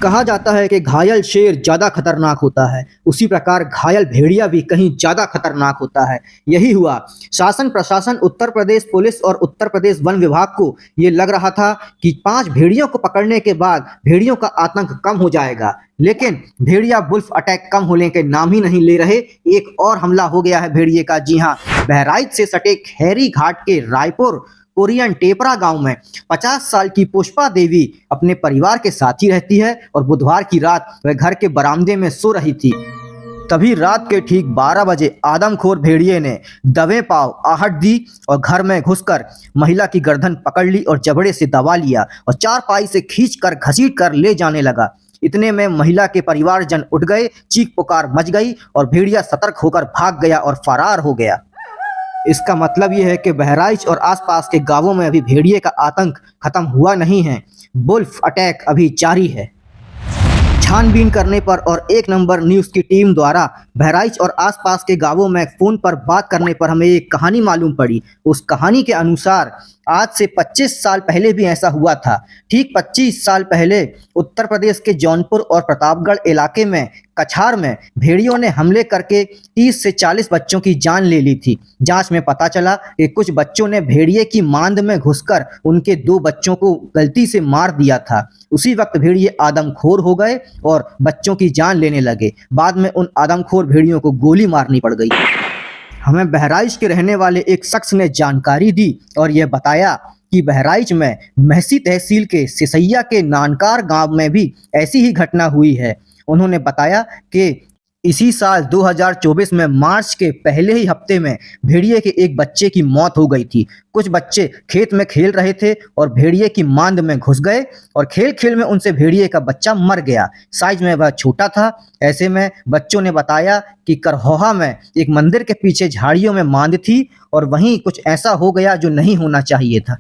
कहा जाता है कि घायल शेर ज़्यादा खतरनाक होता है, उसी प्रकार घायल भेड़िया भी कहीं ज़्यादा खतरनाक होता है। यही हुआ। शासन प्रशासन, उत्तर प्रदेश पुलिस और उत्तर प्रदेश वन विभाग को ये लग रहा था कि 5 भेड़ियों को पकड़ने के बाद भेड़ियों का आतंक कम हो जाएगा, लेकिन भेड़िया बुल्फ अटैक कम होने के नाम ही नहीं ले रहे। एक और हमला हो गया है भेड़िए का। जी हाँ, बहराइच से सटे खैरी घाट के रायपुर कोरियन टेपरा गांव में 50 साल की पुष्पा देवी अपने परिवार के साथ ही रहती है और बुधवार की रात वह घर के बरामदे में सो रही थी। तभी रात के ठीक 12 बजे आदमखोर भेड़िए ने दबे पांव आहट दी और घर में घुसकर महिला की गर्दन पकड़ ली और जबड़े से दबा लिया और चारपाई से खींचकर घसीट कर ले जाने लगा। इतने में महिला के परिवारजन उठ गए, चीख पुकार मच गई और भेड़िया सतर्क होकर भाग गया और फरार हो गया। इसका मतलब ये है कि बहराइच और आसपास के गांवों में अभी भेड़िए का आतंक खत्म हुआ नहीं है, बुल्फ अटैक अभी जारी है। छानबीन करने पर और एक नंबर न्यूज़ की टीम द्वारा बहराइच और आसपास के गांवों में फ़ोन पर बात करने पर हमें एक कहानी मालूम पड़ी। उस कहानी के अनुसार आज से 25 साल पहले भी ऐसा हुआ था। ठीक 25 साल पहले उत्तर प्रदेश के जौनपुर और प्रतापगढ़ इलाके में कछार में भेड़ियों ने हमले करके 30 से 40 बच्चों की जान ले ली थी। जांच में पता चला कि कुछ बच्चों ने भेड़िए की मांद में घुसकर उनके 2 बच्चों को गलती से मार दिया था। उसी वक्त भेड़िए आदमखोर हो गए और बच्चों की जान लेने लगे। बाद में उन आदमखोर भेड़ियों को गोली मारनी पड़ गई। हमें बहराइच के रहने वाले एक शख्स ने जानकारी दी और यह बताया कि बहराइच में महसी तहसील के सिसैया के नानकार गांव में भी ऐसी ही घटना हुई है। उन्होंने बताया कि इसी साल 2024 में मार्च के पहले ही हफ्ते में भेड़िए के एक बच्चे की मौत हो गई थी। कुछ बच्चे खेत में खेल रहे थे और भेड़िए की मांद में घुस गए और खेल खेल में उनसे भेड़िए का बच्चा मर गया। साइज में वह छोटा था। ऐसे में बच्चों ने बताया कि करहोहा में एक मंदिर के पीछे झाड़ियों में मांद थी और वहीं कुछ ऐसा हो गया जो नहीं होना चाहिए था।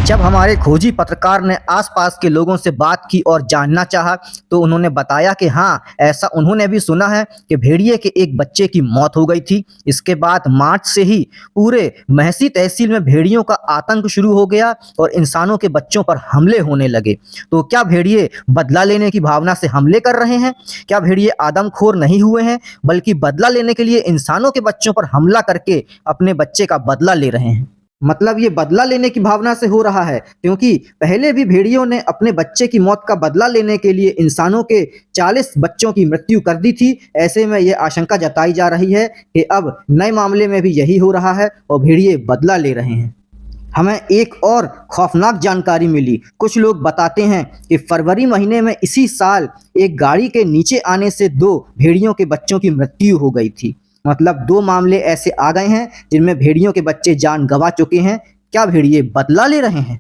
जब हमारे खोजी पत्रकार ने आसपास के लोगों से बात की और जानना चाहा तो उन्होंने बताया कि हाँ, ऐसा उन्होंने भी सुना है कि भेड़िए के एक बच्चे की मौत हो गई थी। इसके बाद मार्च से ही पूरे महसी तहसील में भेड़ियों का आतंक शुरू हो गया और इंसानों के बच्चों पर हमले होने लगे। तो क्या भेड़िए बदला लेने की भावना से हमले कर रहे हैं? क्या भेड़िए आदमखोर नहीं हुए हैं, बल्कि बदला लेने के लिए इंसानों के बच्चों पर हमला करके अपने बच्चे का बदला ले रहे हैं? मतलब ये बदला लेने की भावना से हो रहा है, क्योंकि पहले भी भेड़ियों ने अपने बच्चे की मौत का बदला लेने के लिए इंसानों के 40 बच्चों की मृत्यु कर दी थी। ऐसे में ये आशंका जताई जा रही है कि अब नए मामले में भी यही हो रहा है और भेड़िए बदला ले रहे हैं। हमें एक और खौफनाक जानकारी मिली। कुछ लोग बताते हैं कि फरवरी महीने में इसी साल एक गाड़ी के नीचे आने से 2 भेड़ियों के बच्चों की मृत्यु हो गई थी। मतलब 2 मामले ऐसे आ गए हैं जिनमें भेड़ियों के बच्चे जान गंवा चुके हैं। क्या भेड़िए बदला ले रहे हैं?